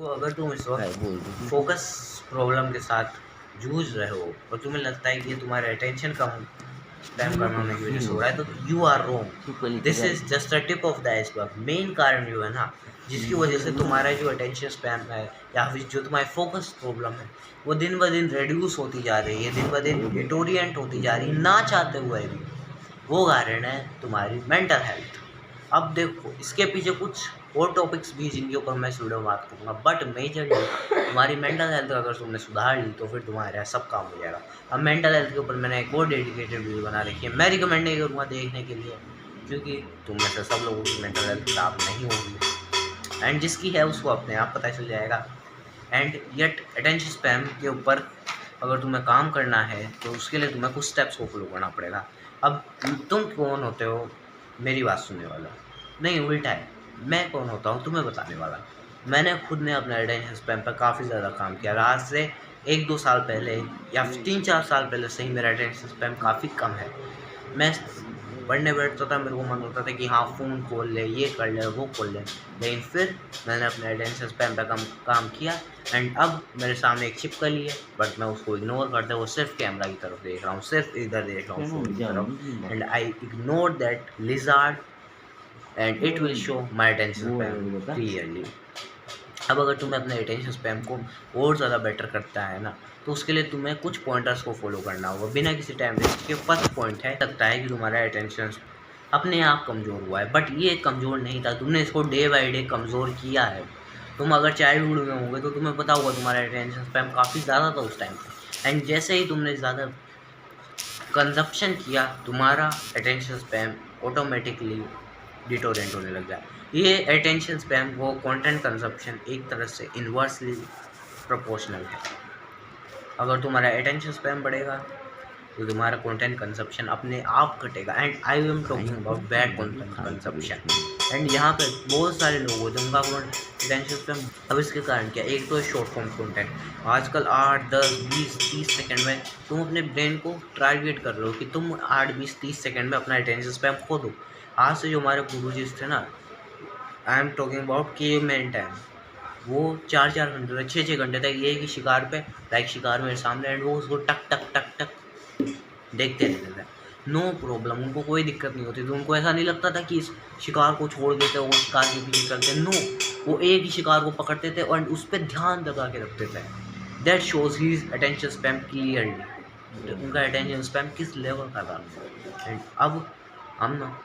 तो अगर तुम इस है वक्त बोल रही फोकस प्रॉब्लम के साथ जूझ रहे हो और तुम्हें लगता है कि ये तुम्हारे अटेंशन कम स्पैम थी कम होने की वजह से हीरो हो रहा है, तो you are too wrong. Clearly this कजाई is just a tip of the iceberg. Main कारण जो है ना, जिसकी वजह से तुम्हारा जो अटेंशन स्पैम है या फिर जो तुम्हारी फोकस प्रॉब्लम है, वो दिन ब दिन रिड्यूस होती जा रही है, दिन ब दिन डिटोरिएंट होती जा रही है, ना चाहते हुए भी। वो कारण है तुम्हारी मेंटल हेल्थ। अब देखो, इसके पीछे कुछ और टॉपिक्स भी जिनके ऊपर मैं इस वीडियो में बात करूंगा, बट मेजरली तुम्हारी मेंटल हेल्थ अगर तुमने सुधार ली तो फिर तुम्हारे यहाँ सब काम हो जाएगा। अब मेंटल हेल्थ के ऊपर मैंने एक और डेडिकेटेड वीडियो बना रखी है, मैं रिकमेंड नहीं करूँगा देखने के लिए, क्योंकि तुम में से सब लोगों की मेंटल हेल्थ खराब नहीं होगी, एंड जिसकी है उसको अपने आप पता चल जाएगा। एंड येट अटेंशन स्पैम के ऊपर अगर तुम्हें काम करना है तो उसके लिए तुम्हें कुछ स्टेप्स को फॉलो करना पड़ेगा। अब तुम कौन होते हो मेरी बात सुनने वाला? नहीं, उल्टा है, मैं कौन होता हूँ तुम्हें बताने वाला। मैंने खुद ने अपने अटेंशन स्पैम पर काफ़ी ज़्यादा काम किया। आज से 1-2 साल पहले या 3-4 साल पहले से ही मेरा अटेंशन स्पैम काफ़ी कम है। मैं पढ़ने बैठता था, मेरे को मन होता था कि हाँ फ़ोन खोल ले, ये कर ले, वो खोल ले, लेकिन फिर मैंने अपने अटेंशन स्पैम पे काम किया। एंड अब मेरे सामने एक छिपकली है, बट मैं उसको इग्नोर करते हुए सिर्फ कैमरा की तरफ देख रहा हूँ, सिर्फ इधर देख रहा हूँ फ़ोन की तरफ, and I ignore that lizard and it will show my attention spam clearly. अब अगर तुम्हें अपने अटेंशन स्पैम को और ज़्यादा बेटर करता है ना, तो उसके लिए तुम्हें कुछ पॉइंटर्स को फॉलो करना होगा बिना किसी टाइम वेस्ट के। फर्स्ट पॉइंट है, लगता है कि तुम्हारा अटेंशन अपने आप कमज़ोर हुआ है, बट ये कमज़ोर नहीं था, तुमने इसको डे बाई डे कमज़ोर किया है। तुम अगर चाइल्डहुड में होंगे तो तुम्हें पता होगा तुम्हारा अटेंशन स्पैम काफ़ी ज़्यादा था उस टाइम पे, एंड जैसे ही तुमने ज़्यादा कंजप्शन किया, तुम्हारा अटेंशन स्पैम ऑटोमेटिकली डिटोरेंट होने लग जाए। ये अटेंशन स्पैम वो कंटेंट कंजप्शन एक तरह से इन्वर्सली प्रोपोर्शनल है। अगर तुम्हारा अटेंशन स्पैम बढ़ेगा तो तुम्हारा कंटेंट कंजप्शन अपने आप घटेगा, and I am talking about bad content consumption. And यहाँ पे बहुत सारे लोग होते हैं उनका अटेंशन स्पैम। अब इसके कारण क्या, एक तो शॉर्ट फॉर्म कंटेंट। आजकल 8, 10, 20, 30 सेकंड में तुम अपने ब्रेन को टारगेट कर रहे हो कि तुम 8, 20, 30 सेकंड में अपना अटेंशन स्पैम खो दो। आज से जो हमारे गुरुजी थे ना, I am talking about caveman time, वो 4-4 घंटे, 6-6 घंटे तक एक ही शिकार पे, लाइक शिकार मेरे सामने, एंड वो उसको टक टक टक टक देखते रहते थे। नो प्रॉब्लम, उनको कोई दिक्कत नहीं होती थी, उनको ऐसा नहीं लगता था कि इस शिकार को छोड़ देते, वो शिकार के पीछे चलते। नो, वो एक ही शिकार को पकड़ते थे और उस पर ध्यान लगा के रखते थे। That shows his attention spam clearly, उनका अटेंशन स्पैम किस लेवल का था। एंड अब हम ना,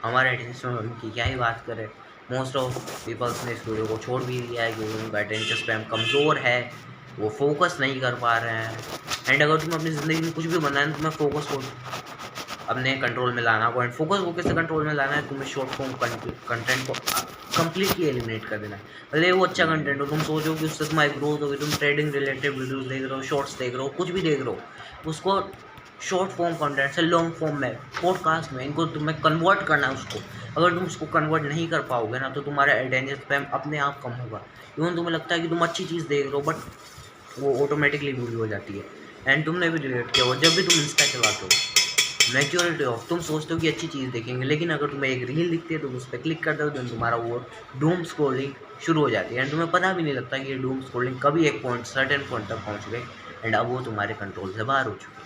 हमारे अटेंशन स्पैम की क्या ही बात करें। मोस्ट ऑफ पीपल्स ने इस वीडियो को छोड़ भी दिया है क्योंकि उनका अटेंशन स्पैम कमज़ोर है, वो फोकस नहीं कर पा रहे हैं। एंड अगर तुम्हें अपनी ज़िंदगी में कुछ भी बनना है तो तुम्हें फोकस को अपने कंट्रोल में लाना होगा। एंड फोकस को कैसे कंट्रोल में लाना है, तुम्हें शॉर्ट फॉर्म कंटेंट को कंप्लीटली एलिमिनेट कर देना है। भले वो अच्छा कंटेंट हो, तुम सोचो कि उससे तुम्हारी ग्रोथ होगी, तुम ट्रेडिंग रिलेटेड वीडियोस देख रहे हो, शॉर्ट्स देख रहे हो, कुछ भी देख रहे हो, उसको शॉर्ट फॉर्म कंटेंट से लॉन्ग फॉर्म में, पॉडकास्ट में, इनको तुम्हें कन्वर्ट करना है उसको। अगर तुम उसको कन्वर्ट नहीं कर पाओगे ना, तो तुम्हारा अटेंशन स्पैम अपने आप कम होगा। इवन तुम्हें लगता है कि तुम अच्छी चीज़ देख रहे हो, बट वो ऑटोमेटिकली बुरी हो जाती है। एंड तुमने भी रिलेट किया हो, जब भी तुम इंस्टा चलाते हो, मेच्योरिटी ऑफ, तुम सोचते हो कि अच्छी चीज़ देखेंगे, लेकिन अगर तुम्हें एक रील दिखती है तो उस पर क्लिक करते हो, तो तुम्हारा वो डूम स्क्रॉलिंग शुरू हो जाती है, एंड तुम्हें पता भी नहीं लगता कि ये डूम स्क्रॉलिंग कभी एक पॉइंट, सर्टेन पॉइंट तक पहुंच गई, एंड अब वो तुम्हारे कंट्रोल से बाहर हो चुकी है।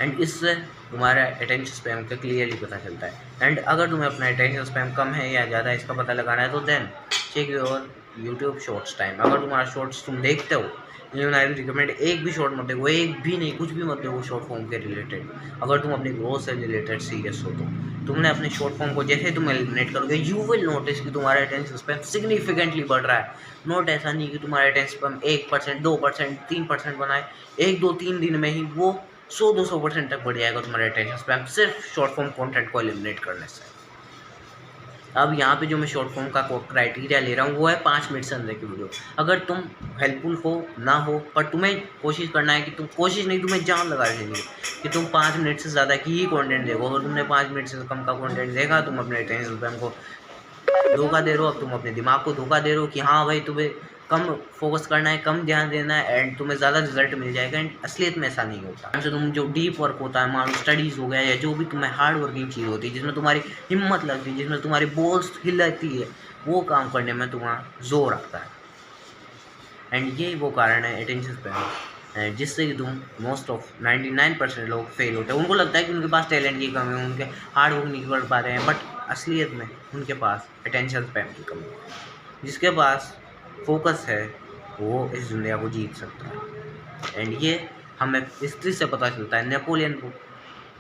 एंड इससे तुम्हारा अटेंशन स्पैम का क्लियरली पता चलता है। एंड अगर तुम्हें अपना अटेंशन स्पैम कम है या ज़्यादा इसका पता लगाना है, तो then check your YouTube shorts time. अगर तुम्हारा शॉर्ट्स तुम देखते हो, इवन आई रिकमेंड एक भी शॉर्ट मत देखो, एक भी नहीं, कुछ भी मत देखो शॉर्ट फॉर्म के रिलेटेड। अगर तुम अपनी ग्रोथ से रिलेटेड सीरियस हो तो तुमने अपने शॉर्ट फॉर्म को जैसे तुम एलिमिनेट करोगे, यू विल नोटिस कि तुम्हारा अटेंशन स्पैम सिग्निफिकेंटली बढ़ रहा है। नोट ऐसा नहीं कि तुम्हारा अटेंशन स्पैम 1%, 2%, 3% बनाए, 1-2-3 दिन में ही वो 100-200% तक बढ़ जाएगा तुम्हारा अटेंशन स्पैम, सिर्फ शॉर्ट फॉर्म कंटेंट को एलिमिनेट करने से। अब यहाँ पे जो मैं शॉर्ट फॉर्म का क्राइटेरिया ले रहा हूँ वो है 5 मिनट से अंदर की वीडियो। अगर तुम हेल्पफुल हो ना हो, पर तुम्हें कोशिश करना है कि तुम, कोशिश नहीं, तुम्हें जान लगा देंगे कि तुम 5 मिनट से ज़्यादा की ही कंटेंट देखो। अगर तुमने 5 मिनट से कम का कंटेंट देखा, तुम अपने अटेंशन स्पैम को धोखा दे रहे हो, अब तुम अपने दिमाग को धोखा दे रहे हो कि हाँ भाई तुम्हें कम फोकस करना है, कम ध्यान देना है एंड तुम्हें ज़्यादा रिजल्ट मिल जाएगा। एंड असलियत में ऐसा नहीं होता। जैसे तुम जो डीप वर्क होता है, मान लो स्टडीज़ हो गया या जो भी तुम्हें हार्ड वर्किंग चीज़ होती है जिसमें तुम्हारी हिम्मत लगती है, जिसमें तुम्हारी बोल्स हिलती है, वो काम करने में तुम्हारा जोर आता है। एंड ये वो कारण है अटेंशन स्पैन जिससे कि तुम मोस्ट ऑफ 99% लोग फेल होते हैं। उनको लगता है कि उनके पास टैलेंट की कमी है, उनके हार्ड वर्क नहीं कर पा रहे हैं, बट असलियत में उनके पास अटेंशन स्पैन की कमी है। जिसके पास फोकस है वो इस दुनिया को जीत सकता है। एंड ये हमें हिस्ट्री से पता चलता है। नेपोलियन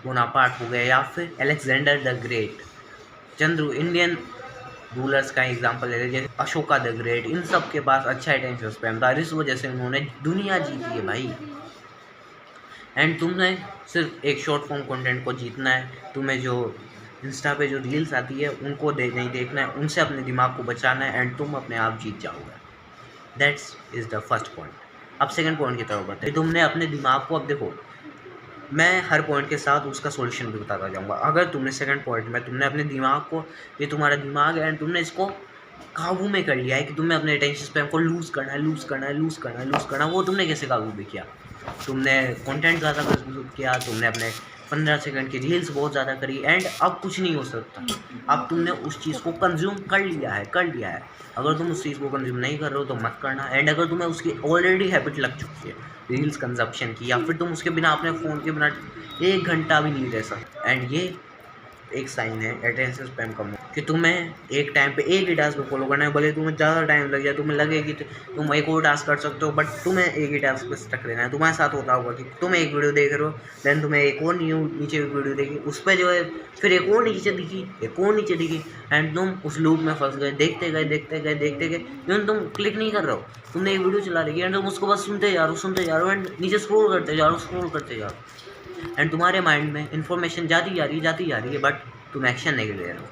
बोनापार्ट हो गया या फिर Alexander the great, Chandra Indian rulers का एग्जांपल ले लीजिए, अशोका द ग्रेट, इन सब के पास अच्छा अटेंशन स्पैन था, इस वजह से उन्होंने दुनिया जीती है भाई। एंड तुमने सिर्फ एक शॉर्ट फॉर्म कंटेंट को जीतना है, तुम्हें जो इंस्टा पे जो रील्स आती है उनको नहीं देखना है, उनसे अपने दिमाग को बचाना है एंड तुम अपने आप जीत जाओगे। That's is the first point. अब सेकंड पॉइंट की तरफ बढ़ते हैं। तुमने अपने दिमाग को, अब देखो मैं हर पॉइंट के साथ उसका सॉल्यूशन भी बताता जाऊंगा। अगर तुमने सेकंड पॉइंट में तुमने अपने दिमाग को, ये तुम्हारा दिमाग है एंड तुमने इसको काबू में कर लिया है कि तुम्हें अपने अटेंशन स्पैन को लूज़ करना है, वो तुमने कैसे काबू में किया? तुमने कंटेंट ज़्यादा कंज्यूम किया, तुमने अपने 15 सेकंड की रील्स बहुत ज़्यादा करी एंड अब कुछ नहीं हो सकता। अब तुमने उस चीज़ को कंज्यूम कर लिया है। अगर तुम उस चीज़ को कंज्यूम नहीं कर रहे हो तो मत करना। एंड अगर तुम्हें उसकी ऑलरेडी हैबिट लग चुकी है रील्स कंजप्शन की, या फिर तुम उसके बिना अपने फ़ोन के बिना 1 घंटा भी नहीं रह सकते, एंड ये एक साइन है अटेंशन स्पैन कम कि तुम्हें एक टाइम पे एक ही टास्क को फॉलो करना है। भले तुम्हें ज़्यादा टाइम लग जाए, तुम्हें लगे कि तुम एक और टास्क कर सकते हो, बट तुम्हें एक ही टास्क पे स्टक रहना है। तुम्हारे साथ होता होगा कि तुम एक वीडियो देख रहे हो, देन तुम्हें एक और नीचे वीडियो देखी, उस पर जो है फिर एक और नीचे दिखी एंड तुम उस लूप में फंस गए, देखते गए क्योंकि तुम क्लिक नहीं कर रहे हो। तुमने एक वीडियो चला रही है एंड तुम उसको बस सुनते जा रहे हो एंड नीचे स्क्रॉल करते जा रहे हो एंड तुम्हारे माइंड में इंफॉर्मेशन जाती जा रही है, बट तुम एक्शन नहीं ले रहे हो।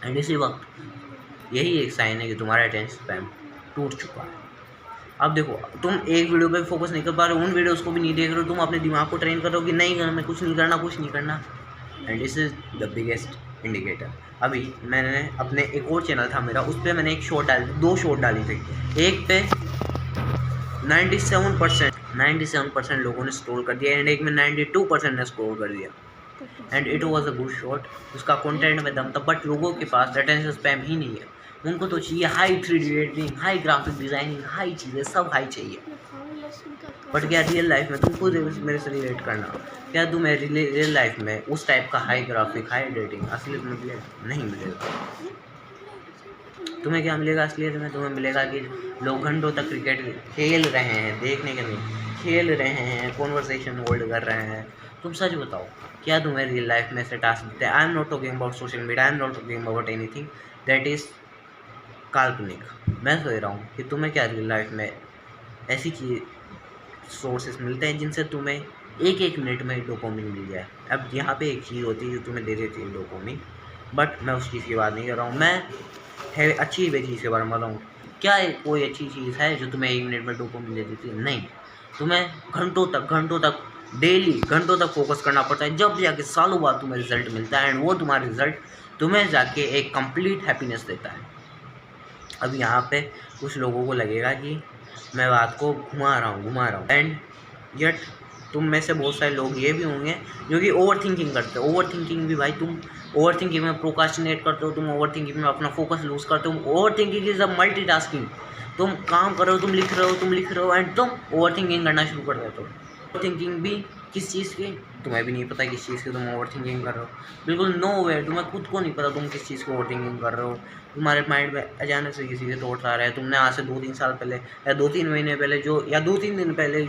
एंड इसी वक्त यही एक साइन है कि तुम्हारा अटेंशन स्पैन टूट चुका है। अब देखो, तुम एक वीडियो पे फोकस नहीं कर पा रहे हो, उन वीडियोस को भी नहीं देख रहे हो, तुम अपने दिमाग को ट्रेन कर रहे हो कि नहीं करना, कुछ नहीं करना and this is the biggest indicator. अभी मैंने अपने एक और चैनल था मेरा, उस पर मैंने एक शॉर्ट डाली, 2 शॉर्ट डाली थी। एक पे 97% लोगों ने स्क्रॉल कर दिया एंड एक में 92% ने स्क्रॉल कर दिया and it was a good shot. उसका कंटेंट में दम था, बट लोगों के पास अटेंशन स्पैन ही नहीं है। उनको तो चाहिए high 3D editing, high graphic designing, high चीज़ें, सब हाई चाहिए। बट क्या रियल लाइफ में तुम खुद मेरे से रिलेट करना, क्या तुम्हें रियल लाइफ में उस टाइप का हाई ग्राफिक, हाई एडिटिंग असलियत में मिलेगा? नहीं मिलेगा। तुम्हें क्या मिलेगा असलियत में? तुम्हें मिलेगा कि लोग घंटों तक क्रिकेट खेल रहे हैं, देखने के नहीं, खेल रहे हैं, कॉन्वर्सेशन होल्ड कर रहे हैं। तुम सच बताओ, क्या तुम्हें रियल लाइफ में ऐसे टास्क मिलते हैं? I am not talking about social media, I am not talking about anything that is काल्पनिक। मैं सोच रहा हूँ कि तुम्हें क्या रियल लाइफ में ऐसी चीज़ सोर्सेस मिलते हैं जिनसे तुम्हें एक मिनट में डोपामिन मिल जाए। अब यहाँ पे एक चीज़ होती है जो तुम्हें दे देती है डोपामिन, बट मैं उस चीज़ की बात नहीं कर रहा हूँ। मैं है अच्छी चीज़ के बारे में बताऊँ। क्या कोई अच्छी चीज़ है जो तुम्हें 1 मिनट में डोपामिन दे देती है? नहीं। तुम्हें घंटों तक डेली घंटों तक फोकस करना पड़ता है, जब जाके सालों बाद तुम्हें रिजल्ट मिलता है एंड वो तुम्हारा रिजल्ट तुम्हें जाके एक कंप्लीट हैप्पीनेस देता है। अब यहाँ पे कुछ लोगों को लगेगा कि मैं बात को घुमा रहा हूँ एंड यट तुम में से बहुत सारे लोग ये भी होंगे जो कि ओवर थिंकिंग करते हो। ओवर थिंकिंग भी भाई, तुम ओवर थिंकिंग में प्रोकास्टिनेट करते हो, तुम ओवर थिंकिंग में अपना फोकस लूज करते हो। Over thinking is a multitasking. तुम काम कर रहे हो, तुम लिख रहे हो एंड तुम ओवर थिंकिंग करना शुरू कर देते हो। ओवर थिंकिंग भी किस चीज़ की तुम्हें भी नहीं पता, किस चीज़ की तुम ओवर थिंकिंग कर रहे हो। बिल्कुल नो वे, तुम्हें खुद को नहीं पता तुम किस चीज़ को ओवर थिंकिंग कर रहे हो। तुम्हारे माइंड में अचानक से किसी के थॉट्स आ रहे हैं। तुमने आज से 2-3 साल पहले या 2-3 महीने पहले या 2-3 दिन पहले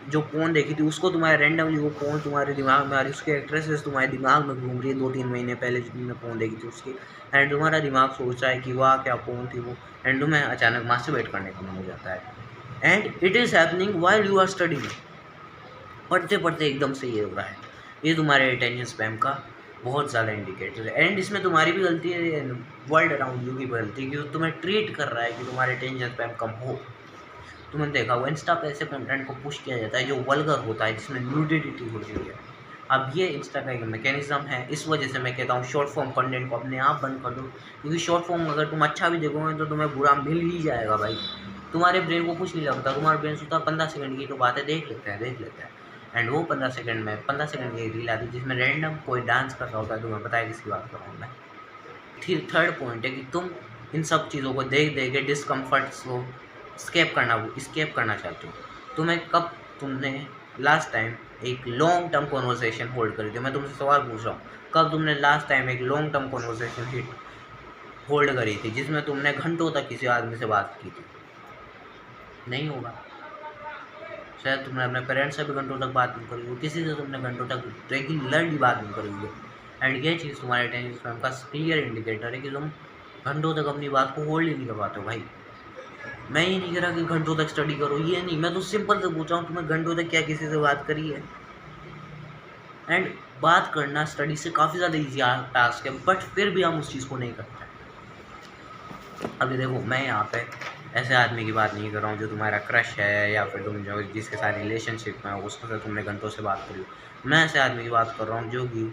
जो फ़ोन देखी थी, उसको तुम्हारे रैंडमली वो फ़ोन तुम्हारे दिमाग में आ रही, उसकी एक्ट्रेसेस तुम्हारे दिमाग में घूम रही है 2-3 महीने पहले जो तुमने फ़ोन देखी थी उसकी, एंड तुम्हारा दिमाग सोच रहा है कि वाह क्या फ़ोन थी वो, एंड तुम्हें अचानक मास्टरबेट करने का मन हो जाता है। And it is happening while you are studying. पढ़ते एकदम से ये हो रहा है। ये तुम्हारे अटेंशन स्पैन का बहुत ज़्यादा इंडिकेटर है एंड इसमें तुम्हारी भी गलती है, वर्ल्ड अराउंड यू की गलती है कि तुम्हें ट्रीट कर रहा है कि तुम्हारे अटेंशन स्पैन कम हो। तुमने देखा वो इंस्टा पे ऐसे कंटेंट को पुश किया जाता है जो वल्गर होता है, जिसमें न्यूडिटी होती है, अब ये इंस्टा का एक मैकेनिज़्म है, इस वजह से मैं कहता हूँ शॉर्ट फॉर्म कंटेंट को अपने आप बंद कर दो, क्योंकि शॉर्ट फॉर्म अगर तुम अच्छा भी देखोगे तो तुम्हें बुरा मिल ही जाएगा भाई। तुम्हारे ब्रेन को कुछ नहीं लगता, तुम्हारा ब्रेन सोचता 15 सेकंड की तो बातें देख लेते हैं। एंड वो 15 सेकंड की रील आती है जिसमें रैंडम कोई डांस कर रहा होता है, तुम्हें पता है किसकी बात कर रहा हूँ मैं। फिर थर्ड पॉइंट है कि तुम इन सब चीज़ों को देख देख के डिस्कम्फर्ट्स को स्केप करना चाहते हो। तुमने लास्ट टाइम एक लॉन्ग टर्म कॉन्वर्सेशन होल्ड करी थी? मैं तुमसे सवाल पूछ रहा हूँ, कब तुमने लास्ट टाइम एक लॉन्ग टर्म कॉन्वर्सेशन होल्ड करी थी जिसमें तुमने घंटों तक किसी आदमी से बात की थी? नहीं होगा। शायद तुमने अपने पेरेंट्स से भी घंटों तक बात नहीं करी हो, किसी से तुमने घंटों तक रेगुलरली बात नहीं करी हो। एंड ये चीज़ तुम्हारे अटेंशन स्पैम का क्लियर इंडिकेटर है कि तुम घंटों तक अपनी बात को होल्ड ही नहीं कर पाते हो भाई। मैं ये नहीं कह रहा कि घंटों तक स्टडी करो, ये नहीं, मैं तो सिंपल से पूछ रहा हूँ तुम्हें घंटों तक क्या किसी से बात करी है? एंड बात करना स्टडी से काफ़ी ज़्यादा ईजी टास्क है, बट फिर भी हम उस चीज़ को नहीं करते। अभी देखो, मैं यहाँ पे ऐसे आदमी की बात नहीं कर रहा हूँ जो तुम्हारा क्रश है या फिर तुम जो जिसके साथ रिलेशनशिप में हो उससे तुमने घंटों से बात करी हो। मैं ऐसे आदमी की बात कर रहा हूँ जो कि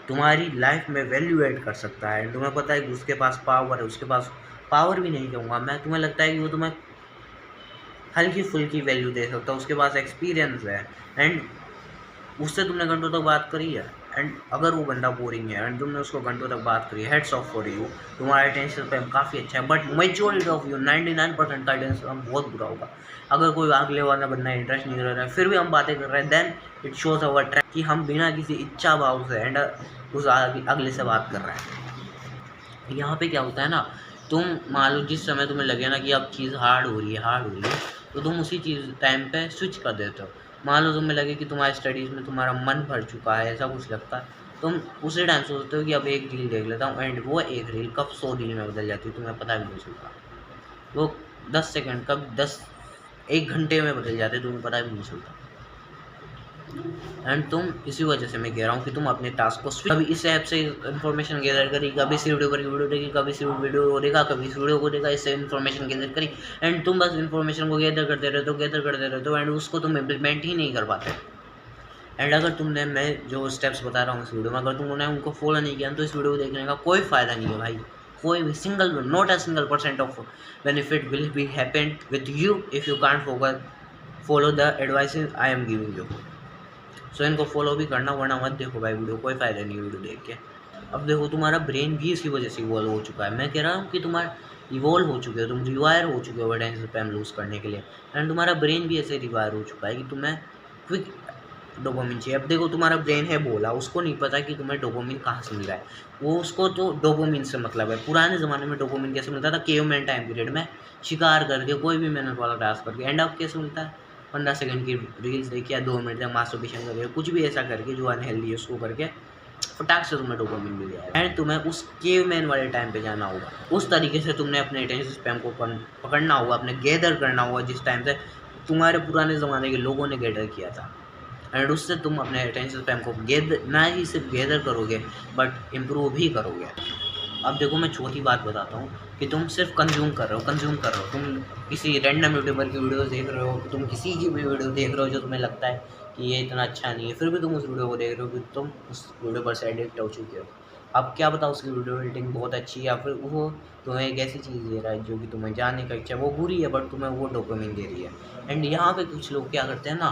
तुम्हारी लाइफ में वैल्यू ऐड कर सकता है। तुम्हें पता है कि उसके पास पावर है, उसके पास पावर भी नहीं कहूँगा मैं, तुम्हें लगता है कि वो तुम्हें हल्की फुल्की वैल्यू दे सकता है, उसके पास एक्सपीरियंस है एंड उससे तुमने घंटों तक बात करी है। एंड अगर वो बंदा बोरिंग है एंड तुमने उसको घंटों तक बात करी है, हेड्स ऑफ फॉर यू, तुम्हारा अटेंशन स्पैन काफ़ी अच्छा है। बट मेजॉरिटी ऑफ यू 99% का अटेंशन स्पैन बहुत बुरा होगा। अगर कोई अगले वाला बंदा इंटरेस्ट नहीं कर रहा है फिर भी हम बातें कर रहे हैं, then it shows our track कि हम बिना किसी इच्छा भाव से एंड उस अगले से बात कर रहे हैं। यहाँ पे क्या होता है ना, तुम मान लो जिस समय तुम्हें लगे ना कि अब चीज़ हार्ड हो रही है तो तुम उसी चीज़ टाइम पे स्विच कर देते हो। मान लो तुम्हें लगे कि तुम्हारी स्टडीज़ में तुम्हारा मन भर चुका है, ऐसा कुछ लगता है, तुम उसी टाइम सोचते हो कि अब एक रील देख लेता हूँ एंड वो एक रील कब 100 रील में बदल जाती है तुम्हें पता भी नहीं चलता। वो 10 सेकंड कब 1 घंटे में बदल जाते तुम्हें पता भी नहीं चलता। एंड तुम इसी वजह से मैं कह रहा हूँ कि तुम अपने टास्क को कभी इस ऐप से इन्फॉर्मेशन गैदर करी, कभी इस वीडियो पर वीडियो देखी, कभी इस वीडियो को देखा, कभी इस वीडियो को देखा, इससे इन्फॉर्मेशन गैदर करी एंड तुम बस इन्फॉर्मेशन को गैदर करते रहते हो एंड उसको तुम इम्प्लीमेंट ही नहीं कर पाते। एंड अगर तुमने मैं जो स्टेप्स बता रहा हूँ इस वीडियो में अगर तुमने उनको फॉलो नहीं किया तो इस वीडियो को देखने का कोई फ़ायदा नहीं है भाई। कोई भी not a single % of benefit will be happened with you if you can't follow the advice I am giving you. So इनको फॉलो भी करना, वरना मत देखो भाई वीडियो, कोई फ़ायदा नहीं वीडियो देख के। अब देखो, तुम्हारा ब्रेन भी इसी वजह से इवॉल्व हो चुका है। मैं कह रहा हूँ कि तुम्हारा इवॉल्व हो चुके हो, तुम रिवायर हो चुके हो अटेंशन स्पैन लूज़ करने के लिए एंड तुम्हारा ब्रेन भी ऐसे रिवायर हो चुका है कि तुम्हें क्विक डोपामिन चाहिए। अब देखो, तुम्हारा ब्रेन है बोला, उसको नहीं पता कि तुम्हें डोपामिन कहाँ से मिल रहा है, वो उसको तो डोपामिन से मतलब है। पुराने ज़माने में डोपामिन कैसे मिलता था? केवमैन टाइम पीरियड में शिकार करके, कोई भी मेहनत वाला टास्क करके। एंड अब कैसे मिलता है? 15 सेकंड की रील्स देखिए या 2 मिनट तक मास्टरबेशन करके, कुछ भी ऐसा करके जो अनहेल्दी है उसको करके फटाक से तुम्हें डोपामिन मिल जाएगा एंड तुम्हें उस केवमैन वाले टाइम पे जाना होगा। उस तरीके से तुमने अपने अटेंशन स्पैन को पकड़ना होगा, अपने गैदर करना होगा जिस टाइम से तुम्हारे पुराने ज़माने के लोगों ने गैदर किया था एंड उससे तुम अपने अटेंशन स्पैन को ना ही सिर्फ गैदर करोगे बट इम्प्रूव भी करोगे। अब देखो, मैं चौथी बात बताता हूँ कि तुम सिर्फ कंज्यूम कर रहे हो। तुम किसी रैंडम यूट्यूबर की वीडियो देख रहे हो, तुम किसी की भी वीडियो देख रहे हो जो तुम्हें लगता है कि ये इतना अच्छा नहीं है, फिर भी तुम उस वीडियो को देख रहे हो कि तुम उस वीडियो पर से एडिक्ट हो चुके हो। अब क्या बताओ, उसकी वीडियो एडिटिंग बहुत अच्छी है या फिर वो तुम्हें एक ऐसी चीज़ दे रहा है जो कि तुम्हें जानने का इच्छा, वो बुरी है बट तुम्हें वो डोपामिन दे रही है। एंड यहाँ पे कुछ लोग क्या करते हैं ना,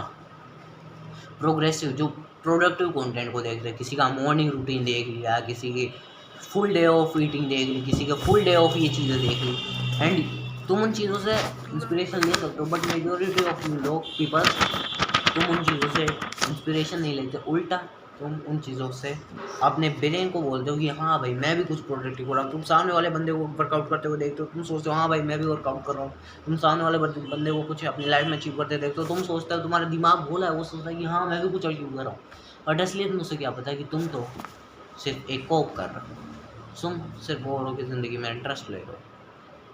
प्रोग्रेसिव जो प्रोडक्टिव कंटेंट को देख रहे हैं, किसी का मॉर्निंग रूटीन देख लिया, किसी की फुल डे ऑफ ईटिंग देख ली, किसी का फुल डे ऑफ ये चीज़ें देख ली एंड तुम उन चीज़ों से इंस्पिरेशन ले सकते हो बट मेजॉरिटी ऑफ लोग पीपल तुम उन चीज़ों से इंस्पिरेशन नहीं लेते, उल्टा तुम उन चीज़ों से अपने ब्रेन को बोलते हो कि हाँ भाई मैं भी कुछ प्रोडक्टिव हो रहा हूँ। तुम सामने वाले बंदे को वर्कआउट करते हुए देखते हो, तुम सोचते हो हाँ भाई मैं भी वर्कआउट कर रहा हूँ। तुम सामने वाले बंदे को कुछ अपनी लाइफ में अचीव करते देखते हो, तुम सोचते हो, तुम्हारा दिमाग भोला है, वो सोचता है कि हाँ मैं भी कुछ अचीव कर रहा हूँ। बट असलियत में उसे क्या पता है कि तुम तो सिर्फ एक कोप कर रहे हो, तुम सिर्फ औरों की ज़िंदगी में इंटरेस्ट ले रहे हो।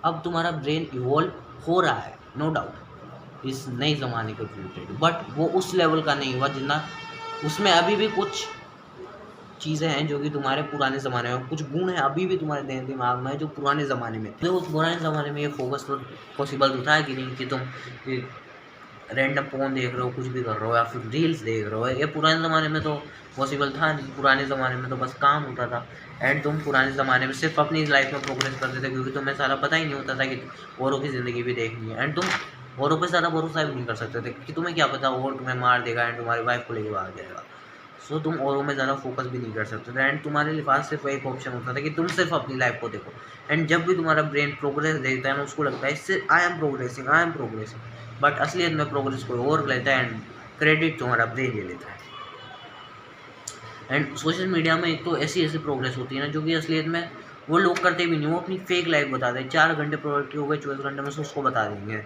अब तुम्हारा ब्रेन इवॉल्व हो रहा है, नो डाउट, इस नए ज़माने के रिलेटेड, बट वो उस लेवल का नहीं हुआ जितना उसमें अभी भी कुछ चीज़ें हैं जो कि तुम्हारे पुराने ज़माने में, कुछ गुण हैं अभी भी तुम्हारे दिमाग में जो पुराने ज़माने में थे। तो उस पुराने ज़माने में ये फोकस तो पॉसिबल तो था कि नहीं कि तुम रैंडम फोन देख रहे हो, कुछ भी कर रहे हो, या फिर रील्स देख रहे हो। ये पुराने ज़माने में तो पॉसिबल था नहीं। पुराने ज़माने में तो बस काम होता था, एंड तुम पुराने ज़माने में सिर्फ अपनी लाइफ में प्रोग्रेस करते थे, क्योंकि तुम्हें सारा पता ही नहीं होता था कि औरों की ज़िंदगी भी देखनी है। एंड तुम औरों पे ज़्यादा भरोसा भी नहीं कर सकते थे कि तुम्हें क्या पता और तुम्हें मार देगा एंड तुम्हारी वाइफ को लेके भाग जाएगा। सो तुम औरों में ज़्यादा फोकस भी नहीं कर सकते थे, एंड तुम्हारे पास सिर्फ एक ऑप्शन होता था कि तुम सिर्फ अपनी लाइफ को देखो। एंड जब भी तुम्हारा ब्रेन प्रोग्रेस देखता है ना, उसको लगता है इससे I am progressing, I am progressing, but असलियत में प्रोग्रेस कोई और लेता है एंड क्रेडिट तुम्हारा ब्रेन ले लेता है। एंड सोशल मीडिया में एक तो ऐसी ऐसी प्रोग्रेस होती है ना, जो कि असलियत में वो लोग करते भी नहीं। वो अपनी फेक लाइफ बताते हैं, 4 घंटे प्रोडक्टिव हो गए, 24 घंटे में से उसको बता देंगे।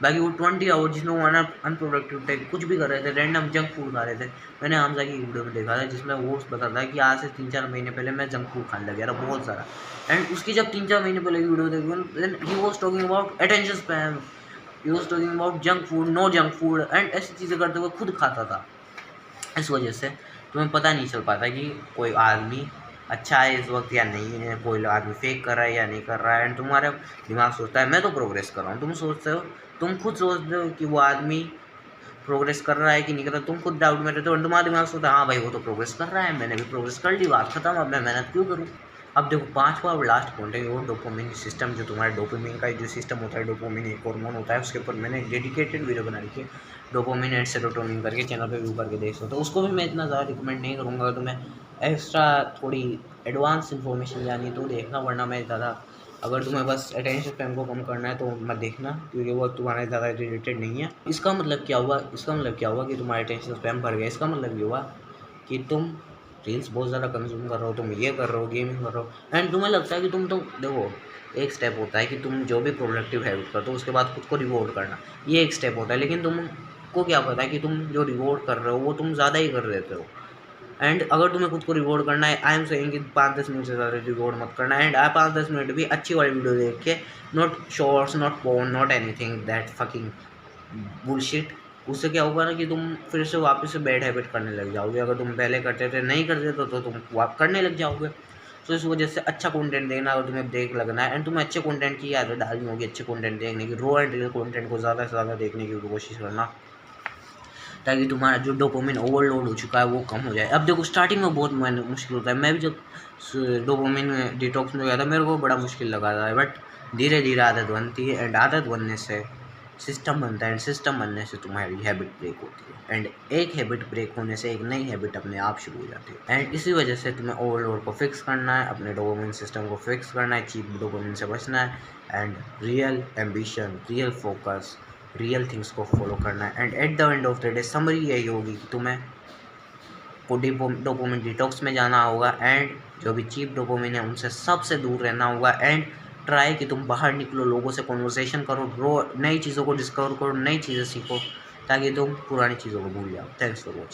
बाकी वो 20 आवर जिसमें वो अनप्रोडक्टिव थे, कुछ भी कर रहे थे, रैंडम जंक फूड खा रहे थे। मैंने हमजा की वीडियो में देखा था जिसमें वो बताता है कि आज से 3-4 महीने पहले मैं जंक फूड खाने लग गया था बहुत सारा। एंड उसकी जब 3-4 महीने पहले की वीडियो देखी, then he was talking about attention span, he was talking about junk food, no junk food, and ऐसी चीज़ें करते हुए खुद खाता था। इस वजह से तुम्हें पता नहीं चल पाता कि कोई आदमी अच्छा है इस वक्त या नहीं है, कोई आदमी फेक कर रहा है या नहीं कर रहा है। एंड तुम्हारा दिमाग सोचता है मैं तो प्रोग्रेस कर रहा हूँ, तुम सोचते हो, तुम खुद सोचते हो कि वो आदमी प्रोग्रेस कर रहा है कि नहीं कर रहा। तुम खुद डाउट में रहते हो, तुम्हारा दिमाग सोचता है हाँ भाई वो तो प्रोग्रेस कर रहा है, मैंने भी प्रोग्रेस कर ली, बात खत्म, अब मैं मेहनत क्यों करूँ। अब देखो 5वां और लास्ट पॉइंट है वो डोपामिन सिस्टम। जो तुम्हारा डोपामिन का जो सिस्टम होता है, डोपामिन एक हार्मोन होता है, उसके ऊपर मैंने एक डेडिकेटेड वीडियो बना रखी है, डोपामिन एंड सेरोटोनिन करके, चैनल पे व्यू करके देख सकते हो। उसको भी मैं इतना ज़्यादा रिकमेंड नहीं करूँगा, तो मैं एक्स्ट्रा थोड़ी एडवांस इन्फॉर्मेशन जानी तो देखना, वरना मैं ज़्यादा, अगर तुम्हें बस अटेंशन स्पैन को कम करना है तो मत देखना, क्योंकि वो तुम्हारे ज़्यादा रिलेटेड नहीं है। इसका मतलब क्या हुआ, कि तुम्हारा अटेंशन स्पैन बढ़ गया। इसका मतलब ये हुआ कि तुम रील्स बहुत ज़्यादा कंज्यूम कर रहे हो, तुम ये कर रहे हो, गेमिंग कर रहे हो, एंड तुम्हें लगता है कि तुम देखो, एक स्टेप होता है कि तुम जो भी प्रोडक्टिव हैबिट करते हो उसके बाद खुद को रिवॉर्ड करना, ये एक स्टेप होता है। लेकिन तुमको क्या पता है कि तुम जो रिवॉर्ड कर रहे हो वो तुम ज़्यादा ही कर देते हो। एंड अगर तुम्हें खुद को रिवॉर्ड करना है, आई एम सेइंग कि 5-10 मिनट से ज़्यादा रिवॉर्ड मत करना। एंड 5-10 मिनट भी अच्छी वाली वीडियो देख के, not shorts, not porn, not anything that fucking bullshit. उससे क्या होगा ना कि तुम फिर से वापस से बैड हैबिट करने लग जाओगे। अगर तुम पहले करते थे नहीं करते तो तुम करने लग जाओगे। तो इस वजह से अच्छा कंटेंट देखना, अगर तुम्हें ब्रेक लगना है एंड तुम्हें अच्छे कंटेंट की आदत डालनी होगी, अच्छे कंटेंट देखने की, रॉ एंड रियल कंटेंट को ज़्यादा से ज़्यादा देखने की कोशिश करना, ताकि तुम्हारा जो डोपामिन ओवरलोड हो चुका है वो कम हो जाए। अब देखो स्टार्टिंग में बहुत मुश्किल होता है, मैं भी जब डोपामिन डिटॉक्स में गया था मेरे को बड़ा मुश्किल लगा था, बट धीरे धीरे आदत बनती है, एंड आदत बनने से सिस्टम बनता है, एंड सिस्टम बनने से तुम्हारी हैबिट ब्रेक होती है, एंड एक हैबिट ब्रेक होने से एक नई हैबिट अपने आप शुरू हो जाती है। एंड इसी वजह से तुम्हें ओवरलोड को फिक्स करना है, अपने डोपामिन सिस्टम को फिक्स करना है, चीप डोपामिन से बचना है, and real ambition, real focus, real things को फॉलो करना है। And at the end of the day summary यही होगी कि तुम्हें को डोपामिन डिटॉक्स में जाना होगा, एंड जो भी चीप डोपामिन है उनसे सबसे दूर रहना होगा, एंड ट्राई कि तुम बाहर निकलो, लोगों से कॉन्वर्सेशन करो, नई चीज़ों को डिस्कवर करो, नई चीज़ें सीखो, ताकि तुम पुरानी चीज़ों को भूल जाओ। Thanks for watching.